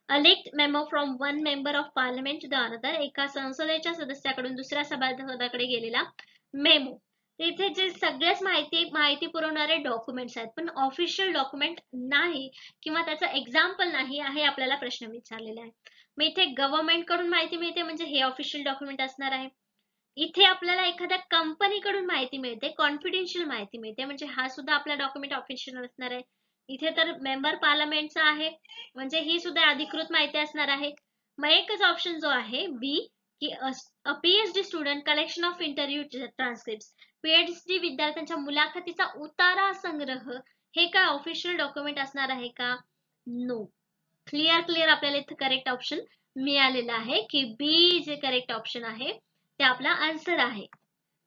A leaked memo from one member of parliament to the another, एका संसदेच्या सदस्याकडून दुसऱ्या सभासदाकडे गेलेला मेमो. इथे जे सगळेच माहिती पुरवणारे डॉक्युमेंट्स आहेत पण ऑफिशियल डॉक्युमेंट नाही किंवा त्याचं एक्झाम्पल नाही आहे आपल्याला प्रश्न विचारलेला आहे. मग इथे गव्हर्नमेंट कडून माहिती मिळते म्हणजे हे ऑफिशियल डॉक्युमेंट असणार आहे. इथे आपल्याला एखाद्या कंपनीकडून माहिती मिळते, कॉन्फिडेन्शियल माहिती मिळते म्हणजे हा सुद्धा आपला डॉक्युमेंट ऑफिशियल असणार आहे. इथे तर मेंबर पार्लमेंटचा आहे म्हणजे ही सुद्धा अधिकृत माहिती असणार आहे. मग एकच ऑप्शन जो आहे बी की अ PhD student collection of interview transcript, PhD विद्यार्थ्यांच्या मुलाखतीचा उतारा संग्रह हे काय ऑफिशियल डॉक्युमेंट असणार आहे का? नो. क्लिअर आपल्याला इथे करेक्ट ऑप्शन मिळालेला आहे की बी जे करेक्ट ऑप्शन आहे ते आपला आन्सर आहे.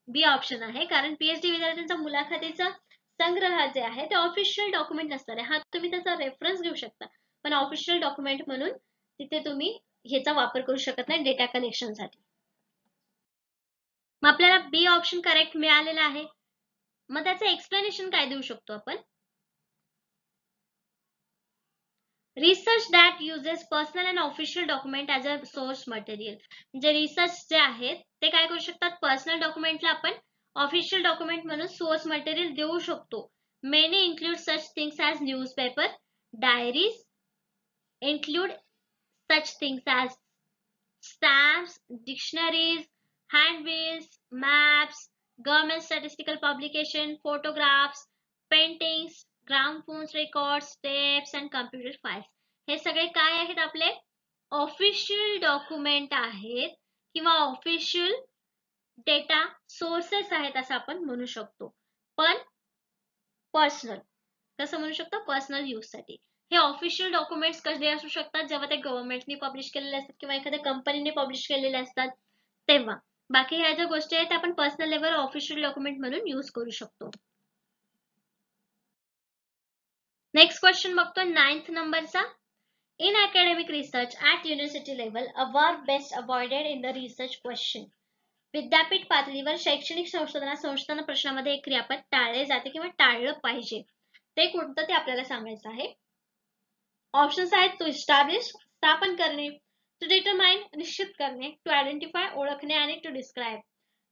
बी ऑप्शन आहे कारण PhD विद्यार्थ्यांचा मुलाखतीचा संग्रह जे आहे ते ऑफिशियल डॉक्युमेंट असणार आहे. हा तुम्ही त्याचा रेफरन्स घेऊ शकता पण ऑफिशियल डॉक्युमेंट म्हणून तिथे तुम्ही ह्याचा वापर करू शकत नाही डेटा कलेक्शन साठी. मग आपल्याला बी ऑप्शन करेक्ट मिळालेला आहे. मग त्याचं एक्सप्लेनेशन काय देऊ शकतो आपण? Research that uses personal and official document as a source material. म्हणजे रिसर्च जे आहेत ते काय करू शकतात, पर्सनल डॉक्युमेंटला आपण ऑफिशियल डॉक्युमेंट म्हणून सोर्स मटेरियल देऊ शकतो. Many include such things as newspaper, diaries, include such things as stamps, dictionaries, handbills, maps, government statistical publication, photographs, paintings, graphones records, tapes and computer files. हे सगळे काय आहेत आपले official document आहेत किंवा ऑफिशियल डेटा सोर्सेस आहेत असं आपण म्हणू शकतो. पण पर्सनल कसं म्हणू शकतो, पर्सनल यूज साठी. हे ऑफिशियल डॉक्युमेंट्स कसे असू शकतात जेव्हा ते गव्हर्नमेंटने पब्लिश केलेले असतात किंवा एखाद्या कंपनीने पब्लिश केलेले असतात तेव्हा. बाकी ह्या ज्या गोष्टी आहेत आपण पर्सनल लेवल ऑफिशियल डॉक्युमेंट म्हणून यूज करू शकतो. नेक्स्ट क्वेश्चन बघतो 9th नंबरचा. In academic research at university level a verb best avoided in the research question. विद्यापीठ पातळीवर शैक्षणिक संशोधन प्रश्नामध्ये एक क्रियापद टाळले जाते किंवा टाळलं पाहिजे ते कोणतं ते आपल्याला सांगायचं आहे. ऑप्शन्स आहेत टू इस्टॅब्लिश स्थापन करणे, टू डिटरमाइन निश्चित करणे, टू आयडेंटिफाय ओळखणे आणि टू डिस्क्राइब.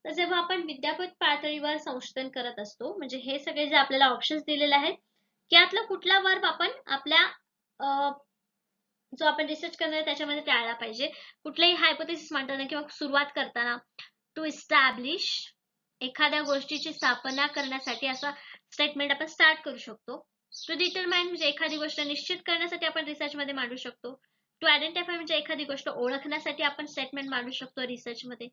तर जेव्हा आपण विद्यापीठ पातळीवर संशोधन करत असतो म्हणजे हे सगळे जे आपल्याला ऑप्शन्स दिलेले आहेत यातला कुठला वर्ब आपण आपल्या जो आपण रिसर्च करणार त्याच्यामध्ये टाळला पाहिजे. कुठलेही हायपोथेसिस मांडताना किंवा सुरुवात करताना टू इस्टॅब्लिश एखाद्या गोष्टीची स्थापना करण्यासाठी असं स्टेटमेंट आपण स्टार्ट करू शकतो. टू डिटरमाइन म्हणजे एखादी गोष्ट निश्चित करण्यासाठी आपण रिसर्च मध्ये मांडू शकतो. टू आयडेंटिफाय म्हणजे एखादी गोष्ट ओळखण्यासाठी आपण स्टेटमेंट मांडू शकतो रिसर्च मध्ये.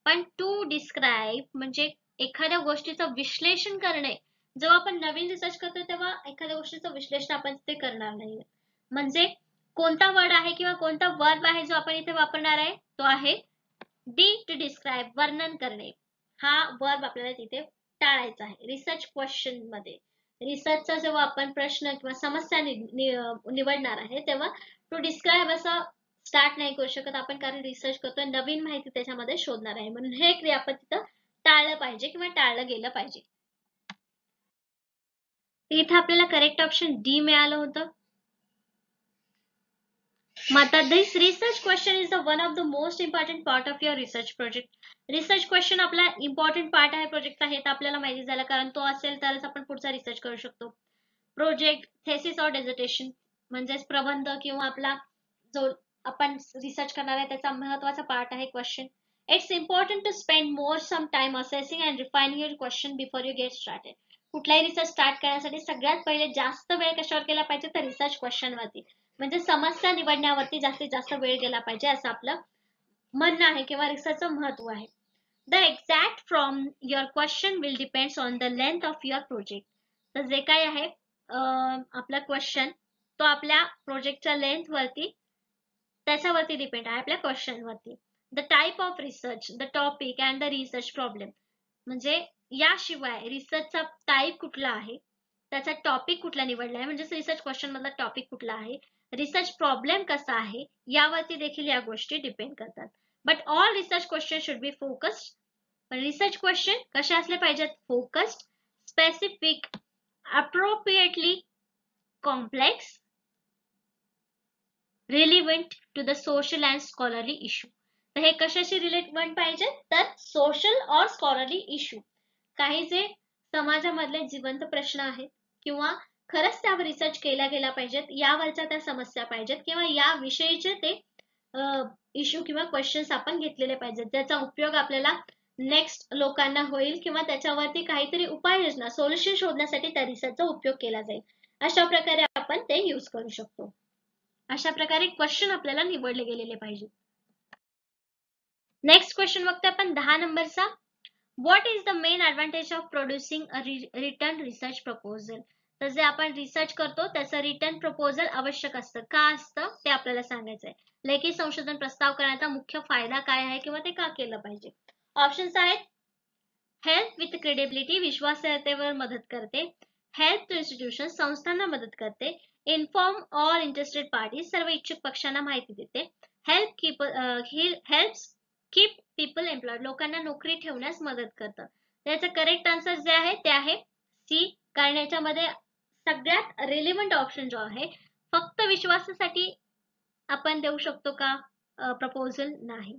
पण टू डिस्क्राइब म्हणजे एखाद्या गोष्टीचं विश्लेषण करणे. जेव्हा आपण नवीन रिसर्च करतो तेव्हा एखाद्या गोष्टीचं विश्लेषण आपण ते करणार नाही. म्हणजे कोणता वर्ड आहे किंवा कोणता वर्ब आहे जो आपण इथे वापरणार आहे तो आहे डी टू डिस्क्राइब वर्णन करणे. हा वर्ब आपल्याला तिथे टाळायचा आहे रिसर्च क्वेश्चन मध्ये. रिसर्चचा जेव्हा आपण प्रश्न किंवा समस्या निवडणार आहे तेव्हा टू डिस्क्राइब असं स्टार्ट नाही करू शकत आपण कारण रिसर्च करतोय नवीन माहिती त्याच्यामध्ये शोधणार आहे म्हणून हे क्रियापद तिथं टाळलं पाहिजे किंवा टाळलं गेलं पाहिजे. इथे आपल्याला करेक्ट ऑप्शन डी मिळालं होतं. Mata, this research question is the one of the most important part of your research project. Research question आपला इम्पॉर्टंट पार्ट आहे प्रोजेक्टचा हे तर आपल्याला माहिती झालं कारण तो असेल तरच आपण पुढचा रिसर्च करू शकतो. प्रोजेक्ट, थेसिस और डेझर्टेशन म्हणजेच प्रबंध किंवा आपला जो आपण रिसर्च करणार आहे त्याचा महत्वाचा पार्ट आहे question. It's important to spend more some time assessing and refining your question before you get started. कुठलाही रिसर्च स्टार्ट करण्यासाठी सगळ्यात पहिले जास्त वेळ कशावर केला पाहिजे तर रिसर्च क्वेश्चन वरती, म्हणजे समस्या निवडण्यावरती जास्तीत जास्त वेळ गेला पाहिजे असं आपलं म्हणणं आहे किंवा रिसर्चचं महत्व आहे. The exact from your question will depends on the length of your project. तर जे काय आहे आपला क्वेश्चन तो आपल्या प्रोजेक्टच्या लेंथ वरती त्याच्यावरती डिपेंड आहे, आपल्या क्वेश्चन वरती. The type of research, the topic and the research problem, म्हणजे याशिवाय रिसर्चचा टाइप कुठला आहे, त्याचा टॉपिक कुठला निवडला आहे, म्हणजे रिसर्च क्वेश्चन मधला टॉपिक कुठला आहे, रिसर्च प्रॉब्लेम कसा आहे, यावरती देखील या गोष्टी डिपेंड करतात. But all research question should be focused. Research question कसे असले पाहिजेत? Focused, specific, appropriately complex, relevant to the social and scholarly issue. तर हे कशाशी रिलेव्हंट पाहिजे तर सोशल और स्कॉलरली इश्यू, काही जे समाजामधले जिवंत प्रश्न आहेत किंवा खरंच त्यावर रिसर्च केला गेला पाहिजेत, यावरच्या त्या समस्या पाहिजेत किंवा या विषयीचे ते इश्यू किंवा क्वेश्चन्स आपण घेतलेले पाहिजेत, ज्याचा उपयोग आपल्याला नेक्स्ट लोकांना होईल किंवा त्याच्यावरती काहीतरी उपाययोजना सोल्युशन शोधण्यासाठी त्या रिसर्चचा उपयोग केला जाईल. अशा प्रकारे आपण ते यूज करू शकतो. अशा प्रकारे क्वेश्चन आपल्याला निवडले गेलेले पाहिजे. नेक्स्ट क्वेश्चन बघतोय आपण 10 नंबरचा. What is the main advantage of producing a return research proposal. तर जे आपण रिसर्च करतो त्याचं रिटर्न प्रपोजल आवश्यक असतं. का असतं ते आपल्याला सांगायचंय. लेखी संशोधन प्रस्ताव करण्याचा मुख्य फायदा काय आहे किंवा ते का केलं पाहिजे. ऑप्शन्स आहेत हेल्प विथ क्रेडिबिलिटी, विश्वासार्हतेवर मदत करते, हेल्प टू इन्स्टिट्यूशन, संस्थांना मदत करते, इन्फॉर्म ऑल इंटरेस्टेड पार्टीज, सर्व इच्छुक पक्षांना माहिती देते, हेल्प्स कीप पीपल एम्प्लॉयड, लोकांना नोकरी ठेवण्यास मदत करतं. त्याचं करेक्ट आन्सर जे आहे ते आहे सी, कारण याच्यामध्ये सगळ्यात रिलेव्हंट ऑप्शन जो आहे फक्त विश्वासासाठी आपण देऊ शकतो का प्रपोजल नाही.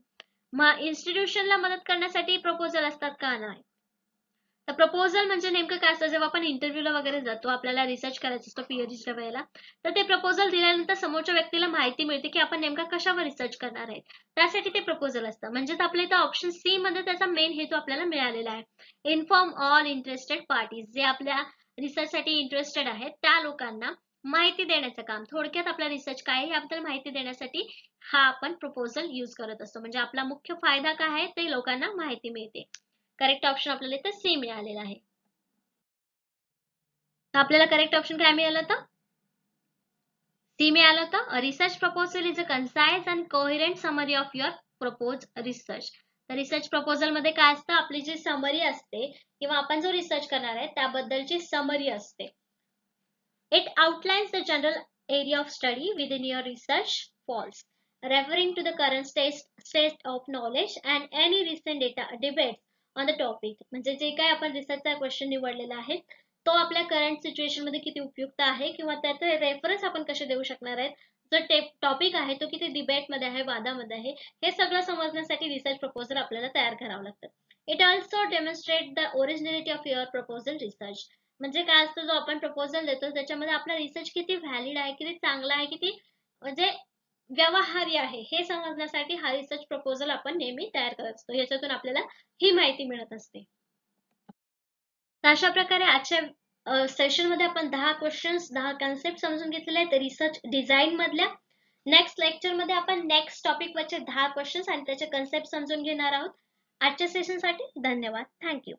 मग इन्स्टिट्यूशनला मदत करण्यासाठी प्रपोजल असतात का नाही. तर प्रपोजल म्हणजे नेमकं काय असतं, जेव्हा आपण इंटरव्ह्यूला वगैरे जातो, आपल्याला रिसर्च करायचं असतं पीएचडीच्या वेळेला, तर ते प्रपोजल दिल्यानंतर समोरच्या व्यक्तीला माहिती मिळते की आपण नेमका कशावर रिसर्च करणार आहे, त्यासाठी ते प्रपोजल असतं. म्हणजेच आपल्या इथं ऑप्शन सी मध्ये त्याचा मेन हेतू आपल्याला मिळालेला आहे. इन्फॉर्म ऑल इंटरेस्टेड पार्टीज, जे आपल्या रिसर्चसाठी इंटरेस्टेड आहेत त्या लोकांना माहिती देण्याचं काम, थोडक्यात आपला रिसर्च काय आहे याबद्दल माहिती देण्यासाठी हा आपण प्रपोजल यूज करत असतो. म्हणजे आपला मुख्य फायदा काय आहे ते लोकांना माहिती मिळते. करेक्ट ऑप्शन आपल्याला इथे सी मिळालेला आहे. आपल्याला करेक्ट ऑप्शन काय मिळालं होतं? सी मिळालं होतं. Research proposal is a concise and coherent summary of your propose research. तर रिसर्च प्रपोजल मध्ये काय असतं, आपली जी समरी असते किंवा आपण जो रिसर्च करणार आहे त्याबद्दलची समरी असते. It outlines the general area of study within your research falls, referring to the current state of knowledge and any recent data debates on the topic. म्हणजे जे काय आपण रिसर्चचा क्वेश्चन निवडलेला आहे तो आपल्या करंट सिच्युएशन मध्ये किती उपयुक्त आहे किंवा त्याचे रेफरन्स आपण कसे देऊ शकणार आहेत, जो टॉपिक आहे तो किती डिबेट मध्ये आहे, वादामध्ये आहे, हे सगळं समजण्यासाठी रिसर्च प्रपोजल आपल्याला तयार करावं लागतं. It also demonstrate the originality of your proposal research. म्हणजे काय असतं, जो आपण प्रपोजल देतो त्याच्यामध्ये आपला रिसर्च किती व्हॅलिड आहे, किती चांगला आहे, किती म्हणजे व्यवहार्य आहे हे समजण्यासाठी हा रिसर्च प्रपोजल आपण नेहमी तयार करत असतो. याच्यातून आपल्याला ही माहिती मिळत असते. अशा प्रकारे आजच्या सेशन मध्ये आपण 10 क्वेश्चन्स 10 कन्सेप्ट समजून घेतलेले आहेत रिसर्च डिझाईन मधल्या. नेक्स्ट लेक्चर मध्ये आपण नेक्स्ट टॉपिक वरचे 10 क्वेश्चन्स आणि त्याचे कन्सेप्ट समजून घेणार आहोत. आजच्या सेशन साठी धन्यवाद. थँक्यू.